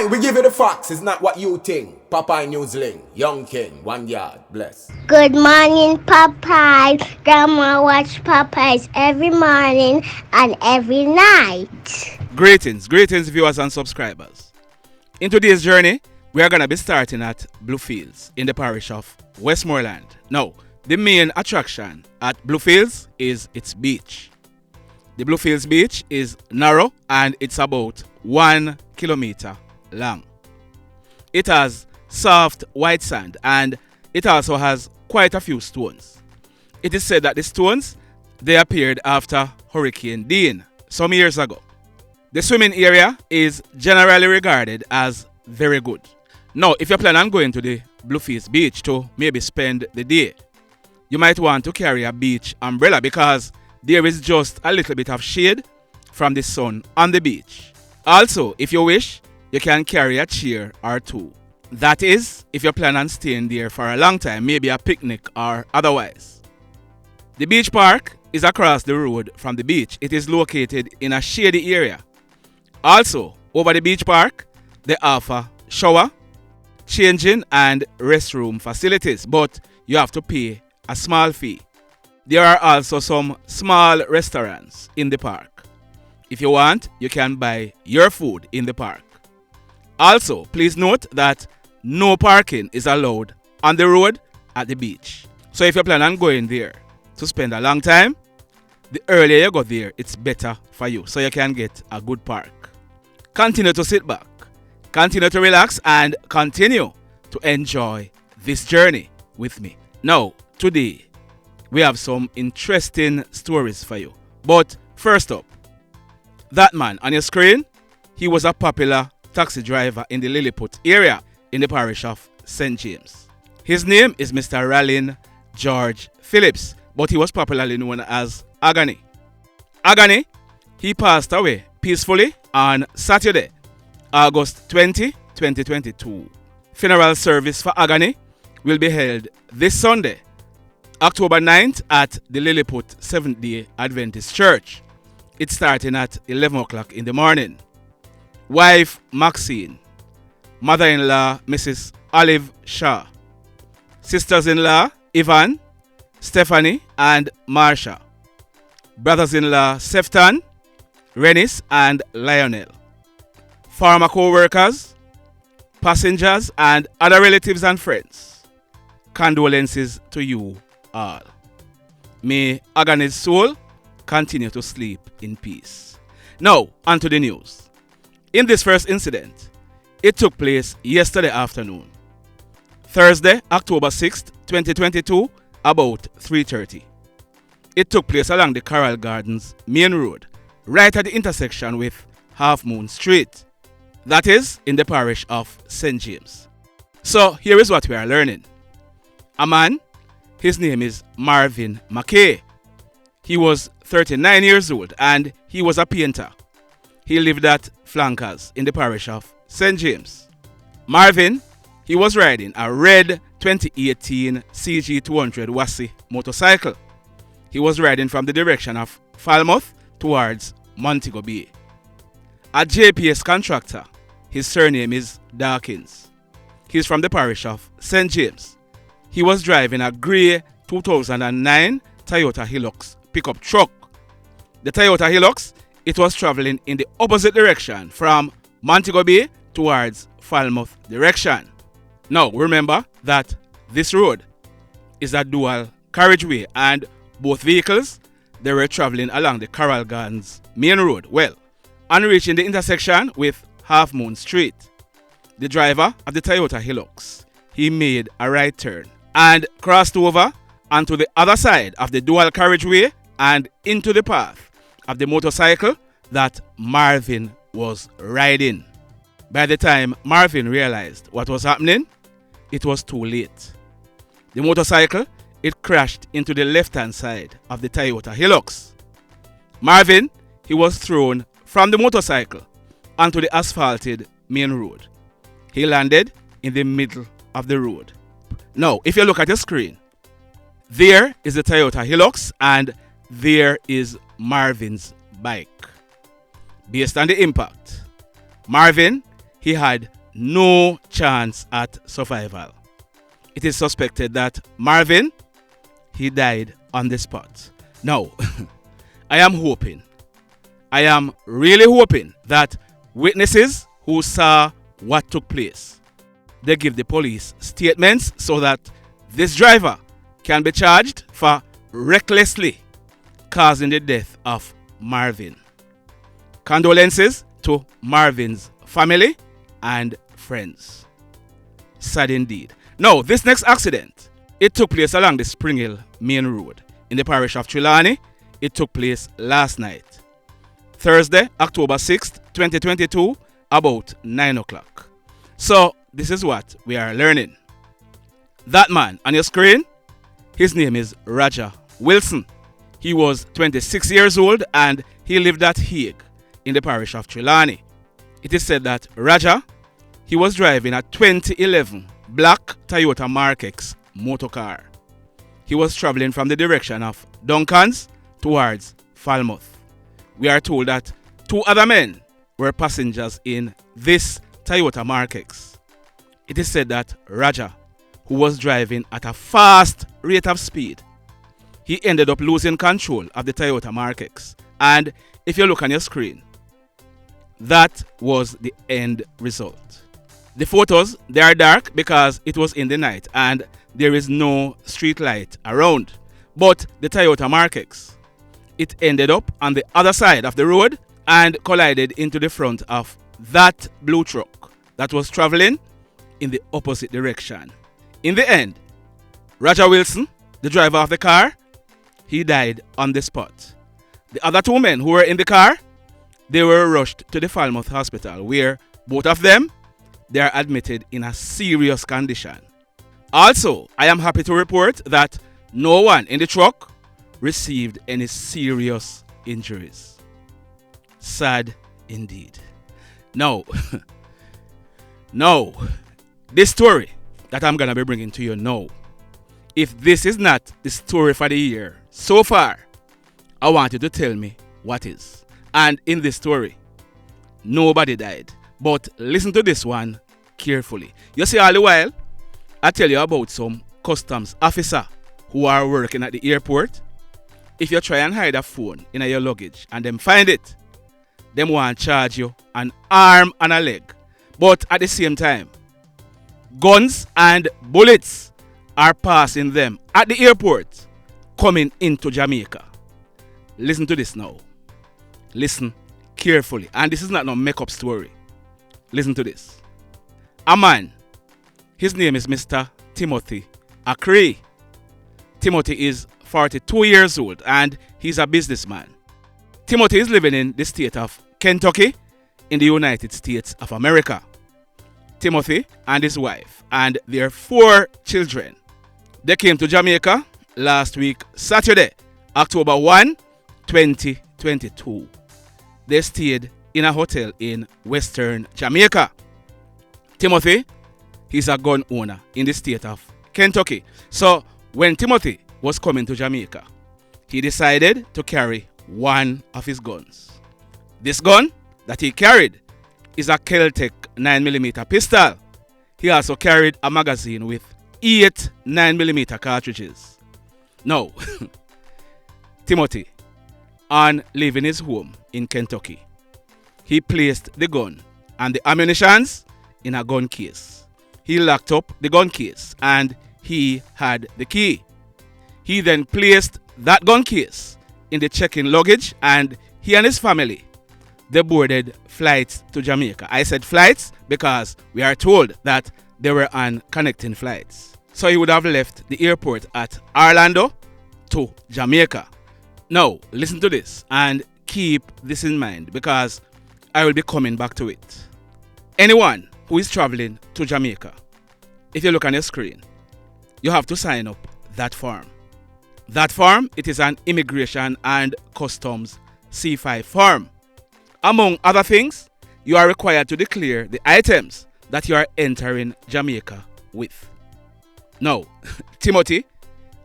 Aye, we give you the facts. It's not what you think. Popeye Newsling, Young King, 1 yard, bless. Good morning, Popeye. Grandma watch Popeyes every morning and every night. Greetings, viewers and subscribers. In today's journey, we are going to be starting at Bluefields in the parish of Westmoreland. Now, the main attraction at Bluefields is its beach. The Bluefields beach is narrow and it's about 1 kilometer long. It has soft white sand and it also has quite a few stones. It is said that the stones, they appeared after Hurricane Dean some years ago. The swimming area is generally regarded as very good. Now, if you plan on going to the Bluefields beach to maybe spend the day, you might want to carry a beach umbrella because there is just a little bit of shade from the sun on the beach. Also, if you wish, you can carry a chair or two. That is, if you plan on staying there for a long time, maybe a picnic or otherwise. The beach park is across the road from the beach. It is located in a shady area. Also, over the beach park, they offer shower, changing and restroom facilities, but you have to pay a small fee. There are also some small restaurants in the park. If you want, you can buy your food in the park. Also, please note that no parking is allowed on the road at the beach. So if you plan on going there to spend a long time, the earlier you go there, it's better for you so you can get a good park. Continue to sit back, continue to relax, and continue to enjoy this journey with me. Now, today, we have some interesting stories for you. But first up, that man on your screen, he was a popular taxi driver in the Lilliput area in the parish of St. James. His name is Mr. Rallin George Phillips, but he was popularly known as Agony. Agony, he passed away peacefully on Saturday, August 20, 2022. Funeral service for Agony will be held this Sunday, October 9th at the Lilliput Seventh-day Adventist Church. It's starting at 11 o'clock in the morning. Wife Maxine, mother-in-law Mrs. Olive Shaw, sisters-in-law Yvonne, Stephanie and Marsha, brothers-in-law Sefton, Renis and Lionel, former co-workers, passengers and other relatives and friends. Condolences to you all. May Agony's soul continue to sleep in peace. Now, on to the news. In this first incident, it took place yesterday afternoon, Thursday, October 6th, 2022, about 3:30. It took place along the Coral Gardens main road, right at the intersection with Half Moon Street. That is in the parish of St. James. So here is what we are learning. A man, his name is Marvin McKay. He was 39 years old and he was a painter. He lived at Flankers in the parish of St. James. Marvin, he was riding a red 2018 CG200 Wasi motorcycle. He was riding from the direction of Falmouth towards Montego Bay. A JPS contractor, his surname is Dawkins. He's from the parish of St. James. He was driving a grey 2009 Toyota Hilux pickup truck. The Toyota Hilux, it was traveling in the opposite direction from Montego Bay towards Falmouth direction. Now remember that this road is a dual carriageway and both vehicles, they were traveling along the Coral Gardens main road. Well, on reaching the intersection with Half Moon Street, the driver of the Toyota Hilux, he made a right turn and crossed over onto the other side of the dual carriageway and into the path of the motorcycle that Marvin was riding. By the time Marvin realized what was happening, it was too late. The motorcycle, it crashed into the left-hand side of the Toyota Hilux. Marvin, he was thrown from the motorcycle onto the asphalted main road. He landed in the middle of the road. Now, if you look at the screen, there is the Toyota Hilux and there is Marvin's bike. Based on the impact, Marvin, he had no chance at survival. It is suspected that Marvin, he died on the spot. Now, I am really hoping that witnesses who saw what took place, they give the police statements so that this driver can be charged for recklessly causing the death of Marvin. Condolences to Marvin's family and friends. Sad indeed. Now, this next accident, it took place along the Spring Hill main road in the parish of Trelawny. It took place last night, Thursday, October 6th, 2022, about 9 o'clock. So, this is what we are learning. That man on your screen, his name is Roger Wilson. He was 26 years old and he lived at Hague in the parish of Trelawny. It is said that Roger, he was driving a 2011 black Toyota Mark X motor car. He was traveling from the direction of Duncans towards Falmouth. We are told that 2 other men were passengers in this Toyota Mark X. It is said that Roger, who was driving at a fast rate of speed, he ended up losing control of the Toyota Mark X. And if you look on your screen, that was the end result. The photos, they are dark because it was in the night and there is no street light around. But the Toyota Mark X, it ended up on the other side of the road and collided into the front of that blue truck that was traveling in the opposite direction. In the end, Roger Wilson, the driver of the car, he died on the spot. The other 2 men who were in the car, they were rushed to the Falmouth Hospital where both of them, they are admitted in a serious condition. Also, I am happy to report that no one in the truck received any serious injuries. Sad indeed. Now, this story that I'm going to be bringing to you now, if this is not the story for the year so far, I want you to tell me what is. And in this story, nobody died. But listen to this one carefully. You see, all the while, I tell you about some customs officer who are working at the airport. If you try and hide a phone in your luggage and them find it, them want to charge you an arm and a leg. But at the same time, guns and bullets are passing them at the airport coming into Jamaica. Listen to this now. Listen carefully. And this is not no make-up story. Listen to this. A man, his name is Mr. Timothy Acree. Timothy is 42 years old and he's a businessman. Timothy is living in the state of Kentucky in the United States of America. Timothy and his wife and their 4 children, they came to Jamaica last week, Saturday, October 1, 2022. They stayed in a hotel in Western Jamaica. Timothy, he's a gun owner in the state of Kentucky. So when Timothy was coming to Jamaica, he decided to carry one of his guns. This gun that he carried is a Keltec 9mm pistol. He also carried a magazine with 8 9mm cartridges. Now, Timothy, on leaving his home in Kentucky, he placed the gun and the ammunitions in a gun case. He locked up the gun case and he had the key. He then placed that gun case in the check-in luggage and he and his family, they boarded flights to Jamaica. I said flights because we are told that they were on connecting flights. So he would have left the airport at Orlando to Jamaica. Now, listen to this and keep this in mind because I will be coming back to it. Anyone who is traveling to Jamaica, if you look on your screen, you have to sign up that form. That form, it is an Immigration and Customs C5 form. Among other things, you are required to declare the items that you are entering Jamaica with. Now, Timothy,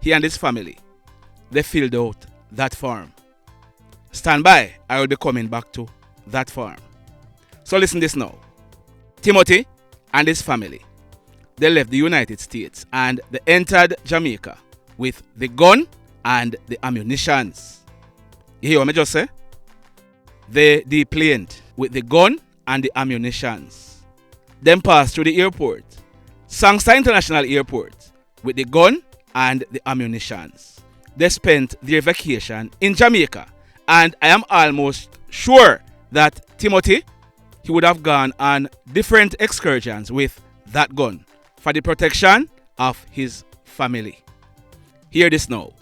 he and his family, they filled out that form. Stand by, I will be coming back to that form. So listen this now. Timothy and his family, they left the United States and they entered Jamaica with the gun and the ammunitions. You hear what I just say? They deplaned with the gun and the ammunitions. Then passed through the airport, Sangster International Airport, with the gun and the ammunitions. They spent their vacation in Jamaica, and I am almost sure that Timothy, he would have gone on different excursions with that gun for the protection of his family. Hear this now.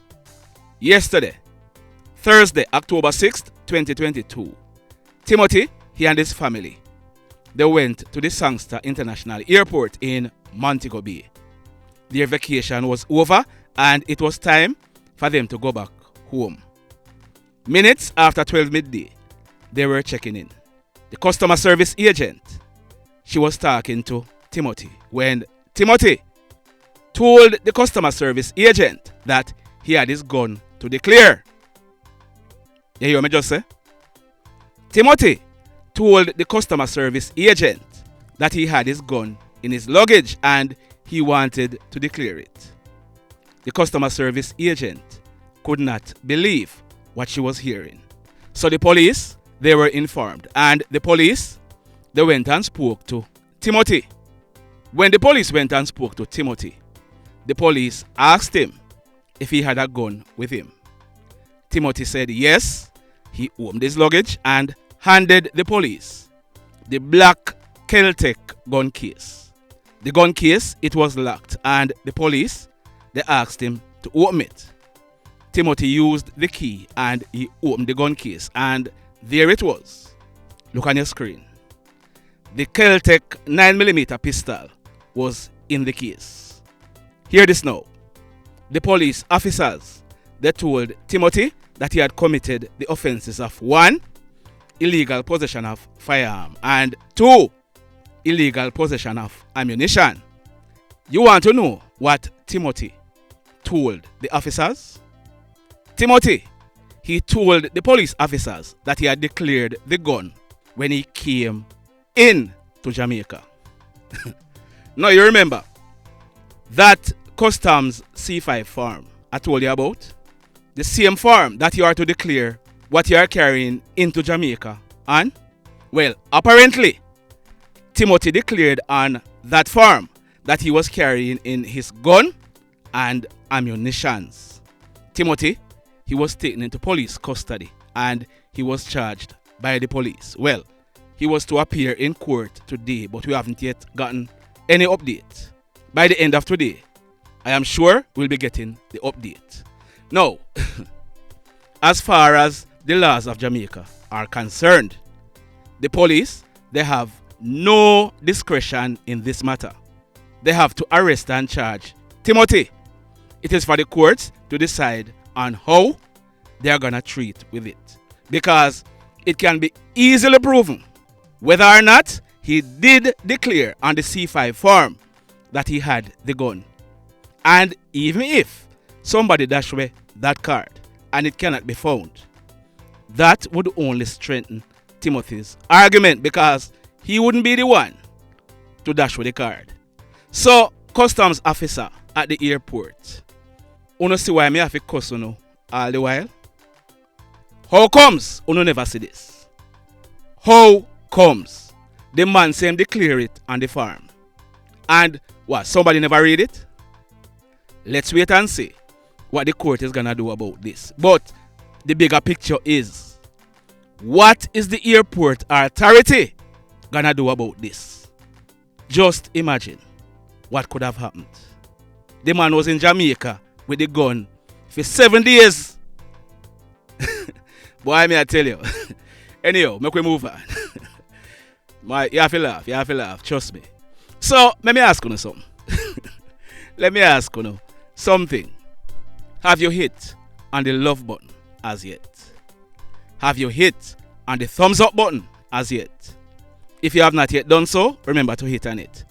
Yesterday, Thursday, October 6th, 2022, Timothy, he and his family, they went to the Sangster International Airport in Montego Bay. Their vacation was over and it was time for them to go back home. Minutes after 12 midday, they were checking in. The customer service agent, she was talking to Timothy when Timothy told the customer service agent that he had his gun to declare. You hear me just say? Timothy told the customer service agent that he had his gun in his luggage and he wanted to declare it. The customer service agent could not believe what she was hearing. So the police, they were informed, and the police, they went and spoke to Timothy. When the police went and spoke to Timothy, the police asked him if he had a gun with him. Timothy said yes. He opened his luggage and handed the police the black Celtic gun case. The gun case, it was locked, and the police, they asked him to open it. Timothy used the key and he opened the gun case, and there it was. Look on your screen. The Celtic 9mm pistol was in the case. Hear this now. The police officers, they told Timothy that he had committed the offenses of 1, illegal possession of firearm, and 2, illegal possession of ammunition. You want to know what Timothy told the officers? Timothy, he told the police officers that he had declared the gun when he came in to Jamaica. Now you remember that customs C5 form I told you about? The same form that you are to declare what you are carrying into Jamaica. And, well, apparently, Timothy declared on that form that he was carrying in his gun and ammunitions. Timothy, he was taken into police custody and he was charged by the police. Well, he was to appear in court today, but we haven't yet gotten any update. By the end of today, I am sure we'll be getting the update. Now, as far as the laws of Jamaica are concerned, the police, they have no discretion in this matter. They have to arrest and charge Timothy. It is for the courts to decide on how they are going to treat with it, because it can be easily proven whether or not he did declare on the C5 form that he had the gun. And even if somebody dash away that card and it cannot be found, that would only strengthen Timothy's argument, because he wouldn't be the one to dash away the card. So, customs officer at the airport, you see why me have to cuss you all the while? How comes you never see this? How comes the man say him declare it on the farm? And what, somebody never read it? Let's wait and see what the court is gonna do about this. But the bigger picture is, what is the airport authority gonna do about this? Just imagine what could have happened. The man was in Jamaica with the gun for 7 days. Boy, may I tell you. Anyhow, make we move on. You have to laugh, trust me. So, let me ask you something. Let me ask you something. Have you hit on the love button as yet? Have you hit on the thumbs up button as yet? If you have not yet done so, remember to hit on it.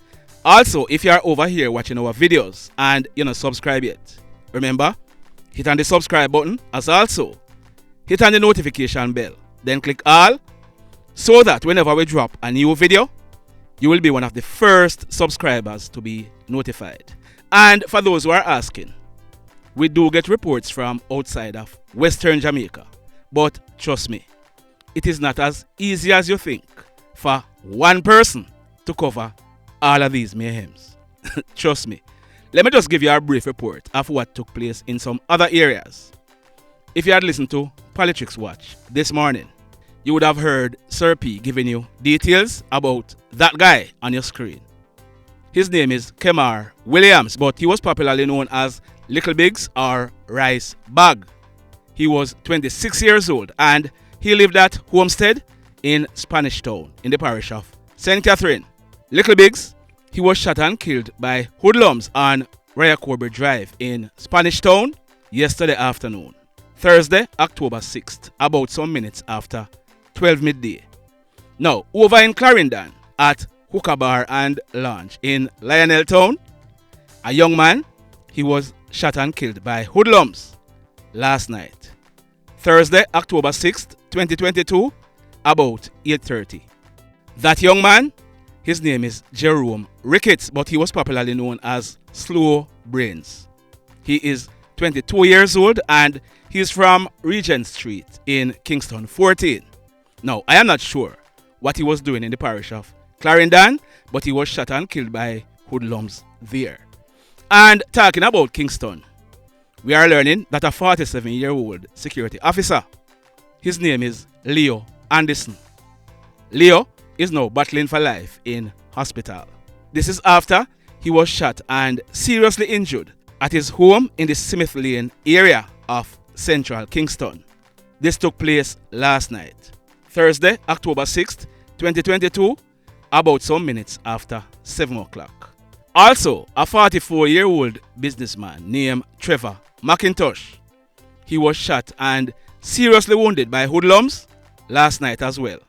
Also, if you are over here watching our videos and you're not subscribed yet, remember, hit on the subscribe button, as also hit on the notification bell. Then click all, so that whenever we drop a new video, you will be one of the first subscribers to be notified. And for those who are asking, we do get reports from outside of Western Jamaica. But trust me, it is not as easy as you think for one person to cover all of these mayhems. Trust me. Let me just give you a brief report of what took place in some other areas. If you had listened to Politics Watch this morning, you would have heard Sir P giving you details about that guy on your screen. His name is Kemar Williams, but he was popularly known as Little Biggs or Rice Bag. He was 26 years old and he lived at Homestead in Spanish Town in the parish of St. Catherine. Little Biggs, he was shot and killed by hoodlums on Codak Drive in Spanish Town yesterday afternoon, Thursday, October 6th, about some minutes after 12 midday. Now, over in Clarendon at Hookah Bar and Lounge in Lionel Town, a young man, he was shot and killed by hoodlums last night, Thursday, October 6th, 2022, about 8:30. That young man, his name is Jerome Ricketts, but he was popularly known as Slow Brains. He is 22 years old and he's from Regent Street in Kingston 14. Now, I am not sure what he was doing in the parish of Clarendon, but he was shot and killed by hoodlums there. And talking about Kingston, we are learning that a 47-year-old security officer, his name is Leo Anderson. Leo is now battling for life in hospital. This is after he was shot and seriously injured at his home in the Smith Lane area of Central Kingston. This took place last night, Thursday, October 6th, 2022, about some minutes after 7 o'clock. Also, a 44-year-old businessman named Trevor McIntosh, he was shot and seriously wounded by hoodlums last night as well,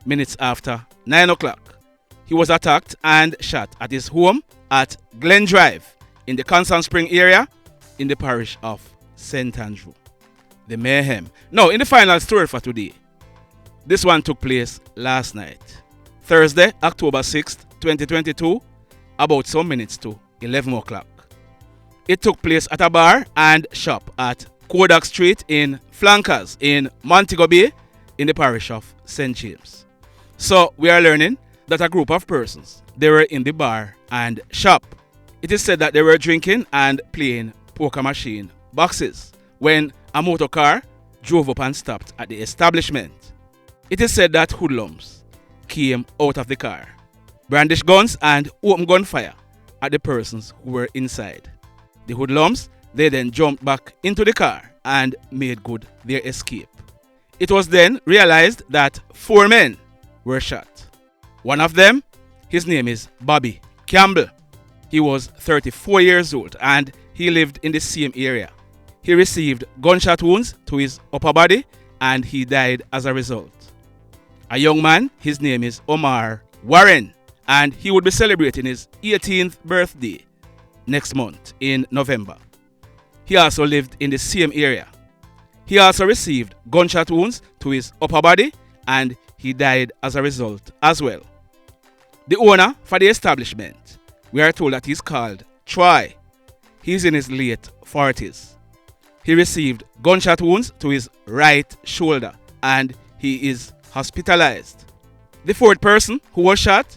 minutes after 9 o'clock. He was attacked and shot at his home at Glen Drive in the Constant Spring area in the parish of St. Andrew. The mayhem. Now, in the final story for today, this one took place last night, Thursday, October 6th, 2022, about some minutes to 11 o'clock. It took place at a bar and shop at Codak Street in Flankers in Montego Bay in the parish of St. James. So we are learning that a group of persons, they were in the bar and shop. It is said that they were drinking and playing poker machine boxes when a motor car drove up and stopped at the establishment. It is said that hoodlums came out of the car, brandished guns and opened gunfire at the persons who were inside. The hoodlums, they then jumped back into the car and made good their escape. It was then realized that 4 men were shot. One of them, his name is Bobby Campbell. He was 34 years old and he lived in the same area. He received gunshot wounds to his upper body and he died as a result. A young man, his name is Omar Warren, and he would be celebrating his 18th birthday next month in November. He also lived in the same area. He also received gunshot wounds to his upper body and he died as a result as well. The owner for the establishment, we are told that he's called Troy. He's in his late 40s. He received gunshot wounds to his right shoulder and he is hospitalized. The 4th person who was shot,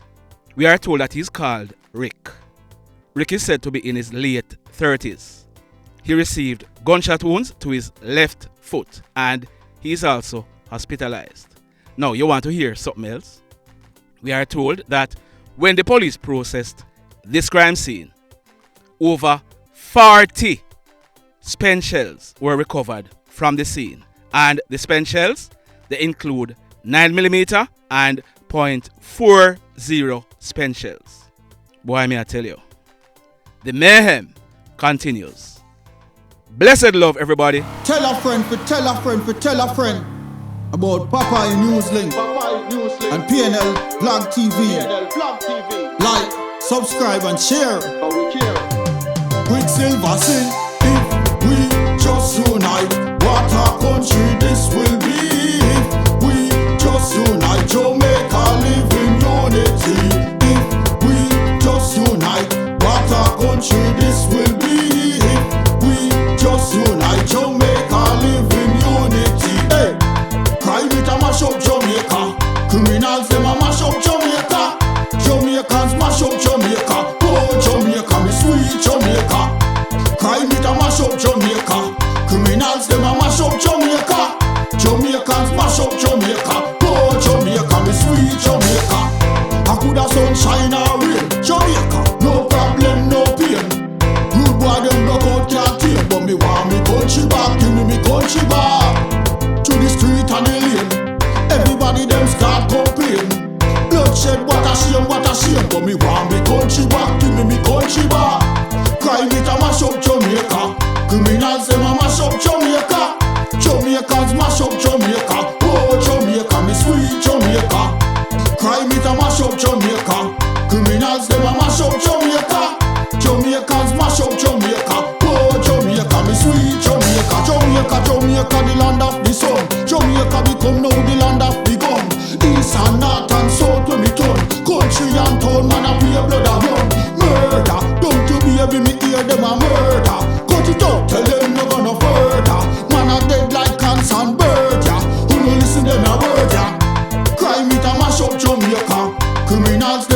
we are told that he's called Rick. Rick is said to be in his late 30s. He received gunshot wounds to his left foot and he is also hospitalized. Now, you want to hear something else? We are told that when the police processed this crime scene, over 40 spent shells were recovered from the scene. And the spent shells, they include 9mm and .40 spent shells. Boy, may I tell you, the mayhem continues. Blessed love, everybody. Tell a friend for tell a friend for tell a friend about Popeye Newslink and PNL Blog TV. Like, subscribe and share. Quicksilver sin if we just unite. What a country this will be if we just unite. Jamaica live in unity. If them start complain. Bloodshed, what a shame, but me want me country back, give me country back. Crime it a mash up Jamaica, criminals them a mash up Jamaica. Jamaicans mash up Jamaica, oh Jamaica, me sweet Jamaica. Crime it a mash up Jamaica, criminals them a mash up Jamaica. Jamaicans mash up Jamaica, oh Jamaica, me sweet Jamaica. Jamaica, the land of the sun. Jamaica become now the land of the gun. East and north and south when me turn. Country and town, man a pay blood a run. Murder, don't you baby me hear them a murder. Cut it out, tell them no gonna further. Man a dead like cans and bird, yeah. Who no listen them a word, yeah. Crime it a mash up Jamaica, criminals